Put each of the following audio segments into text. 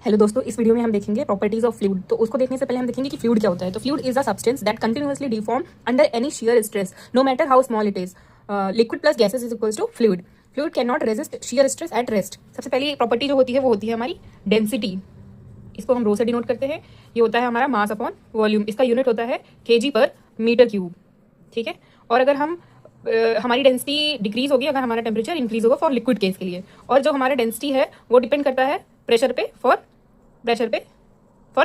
Hello दोस्तों, इस video में हम देखेंगे प्रॉपर्टीज ऑफ फ्लूइड। तो उसको देखने से पहले हम देखेंगे कि फ्लूइड क्या होता है। तो fluid is a substance that continuously deform under any shear stress no matter how small it is. Liquid plus gases is equals to fluid. Fluid can not resist shear stress at rest. सबसे पहली property जो होती है वो होती है हमारी density. इसको हम रो से डिनोट करते हैं। ये होता है हमारा मास अपॉन वॉल्यूम। इसका यूनिट होता है kg पर मीटर क्यूब। ठीक है। और अगर हम हमारी डेंसिटी डिक्रीज होगी अगर हमारा टेम्परेचर इंक्रीज होगा फॉर लिक्विड केस के लिए। और जो हमारा डेंसिटी है वो डिपेंड करता है प्रेशर पे फॉर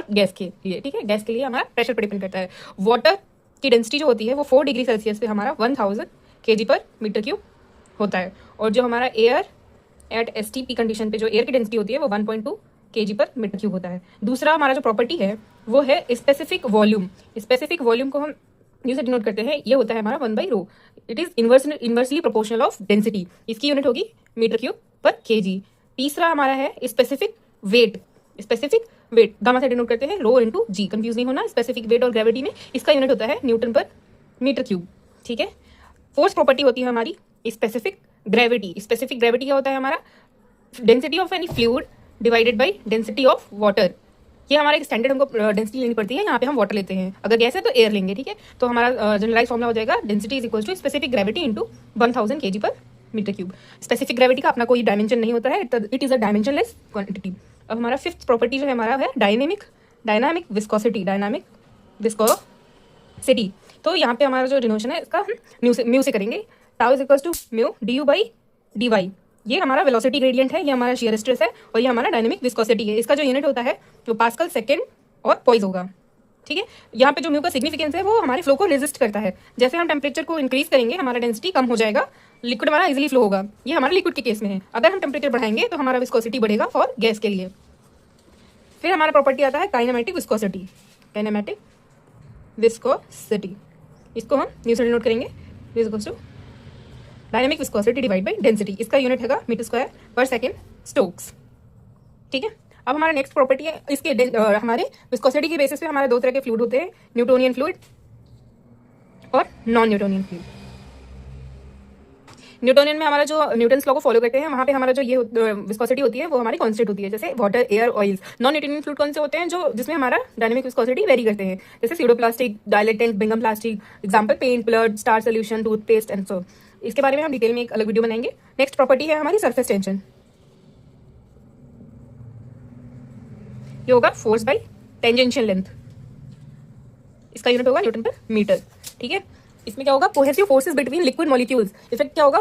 गैस के लिए। ठीक है, गैस के लिए हमारा प्रेशर पे डिपेंड करता है। वाटर की डेंसिटी जो होती है वो 4 डिग्री सेल्सियस पे हमारा 1000 kg पर मीटर क्यूब होता है। और जो हमारा एयर एट STP कंडीशन पे जो एयर की डेंसिटी होती है वो 1.2 kg पर मीटर क्यूब होता है। दूसरा हमारा जो प्रॉपर्टी है वो है स्पेसिफिक वॉल्यूम। स्पेसिफिक वॉल्यूम को हम न्यू से डिनोट करते हैं। ये होता है हमारा 1/ρ। It is inversely proportional of density. इसकी यूनिट होगी मीटर क्यूब पर kg। तीसरा हमारा है specific weight. Specific weight gamma से डिनोट करते हैं ρ इंटू जी। कंफ्यूज नहीं होना, स्पेसिफिक वेट और ग्रेविटी में इसका यूनिट होता है न्यूटन पर मीटर क्यूब। ठीक है। फोर्थ प्रॉपर्टी होती है हमारी स्पेसिफिक ग्रेविटी। स्पेसिफिक ग्रेविटी क्या होता है हमारा density of any fluid divided by density of water. ये हमारा एक स्टैंडर्ड हमको डेंसिटी लेनी पड़ती है। यहाँ पे हम वाटर लेते हैं, अगर गैस है तो एयर लेंगे। ठीक है। तो हमारा जनरलाइज फॉर्मुला हो जाएगा density is equal to specific gravity into 1000 kg पर मीटर क्यूब। स्पेसिफिक ग्रेविटी का अपना कोई डायमेंशन नहीं होता है, it is a dimensionless quantity. अब हमारा फिफ्थ प्रॉपर्टी जो है हमारा है डायनामिक विस्कोसिटी। Dynamic viscosity. तो यहाँ पे हमारा जो डिनोशन है इसका हम म्यू से करेंगे। Tau is equal to mu du by dy। ये हमारा वेलोसिटी ग्रेडियंट है, ये हमारा शियर स्ट्रेस है और ये हमारा डायनेमिक विस्कोसिटी है। इसका जो यूनिट होता है वो पास्कल सेकेंड और पॉइस होगा। ठीक है। यहाँ पे जो म्यू का सिग्निफिकेंस है वो हमारे फ्लो को रेजिस्ट करता है। जैसे हम टेम्परेचर को इंक्रीज करेंगे हमारा डेंसिटी कम हो जाएगा, लिक्विड हमारा इजिली फ्लो होगा। ये हमारे लिक्विड के केस में है। अगर हम टेम्परेचर बढ़ाएंगे तो हमारा विस्कोसिटी बढ़ेगा फॉर गैस के लिए। फिर हमारा प्रॉपर्टी आता है काइनेमेटिक विस्कोसिटी। काइनेमेटिक विस्कोसिटी इसको हम न्यू से डिनोट करेंगे dynamic viscosity divide by density. इसका यूनिट हैगा मीटर स्क्वायर पर सेकेंड स्टोक्स। ठीक है। अब हमारा नेक्स्ट प्रॉपर्टी है इसके हमारे विस्कोसिटी के बेसिस पे हमारे दो तरह के फ्लूइड होते हैं, न्यूटोनियन फ्लूइड और नॉन न्यूटोनियन फ्लूइड। न्यूटोनियन में हमारा जो न्यूटन्स लॉ को फॉलो करते हैं वहाँ पे हमारा जो ये विस्कोसिटी होती है वो हमारी कांस्टेंट होती है, जैसे water, air, oils. Non Newtonian fluid कौन से होते हैं जो जिसमें हमारा डायनेमिक विस्कोसिटी वेरी करते हैं, जैसे pseudoplastic, dilatant, Bingham plastic. Example paint, blood, star solution, toothpaste and so. इसके बारे में हम डिटेल में एक अलग वीडियो बनाएंगे। नेक्स्ट प्रॉपर्टी है हमारी सरफेस टेंशन। ये होगा फोर्स बाई टेंजेंशियल लेंथ। इसका यूनिट होगा न्यूटन पर मीटर। ठीक है। इसमें क्या होगा cohesive forces between liquid molecules. Effect क्या होगा